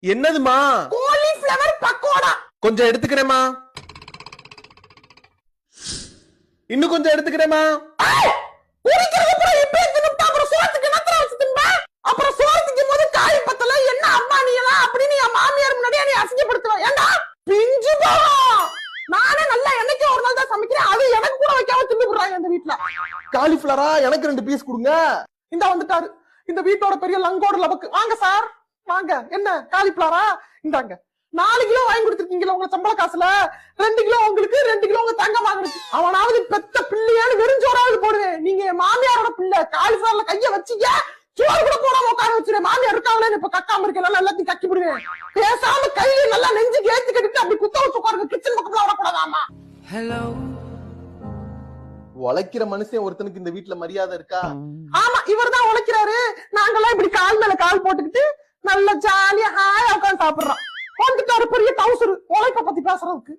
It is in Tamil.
என்னதுமா? காலிஃபிளவர் பக்கோடா. கொஞ்சம் எடுத்துக்கிறேமா. இன்னும் கொஞ்சம் எடுத்துக்கிறேமா. குடிக்கிறது அப்புறம் இப்ப தின்னுட்டா அப்புறம் சோத்துக்கு என்னத்தர வச்சு தின்பா? அப்புறம் சோத்துக்கு போது காய் பத்தல என்ன அம்மா நீலாம் அப்படின்னு என் மாமியார் முன்னாடியே நீ அசிங்கப்படுத்துவ. ஏண்டா பிஞ்சு போவோம். நானே நல்லா என்னைக்கு ஒரு நாள் தான் சமைக்கிறேன். அது எனக்கு கூட வைக்காம தின்னு போடுறாங்க இந்த வீட்டுல. காலிஃபிளவரா? எனக்கு 2 பீஸ் கொடுங்க. இந்த வந்துட்டாரு இந்த வீட்டோட பெரிய லங்கோட லபக்கு. வாங்க சார் வாங்க. என்ன காலிஃபிளவரா? இந்தாங்க 4 கிலோ வாங்கி கொடுத்துருக்கீங்களா உங்க சம்பள காசுல? 2 கிலோ உங்களுக்கு, 2 கிலோ உங்க தங்க வாங்குறதுக்கு. அவனாவது பெத்த பிள்ளையான்னு வெறிஞ்சோராவது போடுவேன். நீங்க மாமியாரோட பிள்ளை. காலிஃபிளவர்ல கைய வச்சீங்க சோறு கூட போடாம உட்கார வச்சிருவேன். மாமியார் இருக்காங்களே இப்ப கக்காம இருக்கல எல்லாத்தையும் கக்கி விடுவேன். பேசாம கையில நல்லா நெஞ்சுக்கு ஏத்தி கட்டிட்டு அப்படி குத்த வச்சு உட்காருங்க. கிச்சன் பக்கத்துல வரக்கூடாதாமா. ஹலோ. உழைக்கிற மனுஷன் ஒருத்தனுக்கு இந்த வீட்டுல மரியாதை இருக்கா? ஆமா இவர் தான் உழைக்கிறாரு. நாங்கெல்லாம் இப்படி கால் மேல கால் போட்டுக்கிட்டு நல்ல ஜாலியா ஹாயா உட்காந்து சாப்பிடுறோம். வந்துட்டாரு பெரிய டவுசர் உழைப்ப பத்தி பேசுறதுக்கு.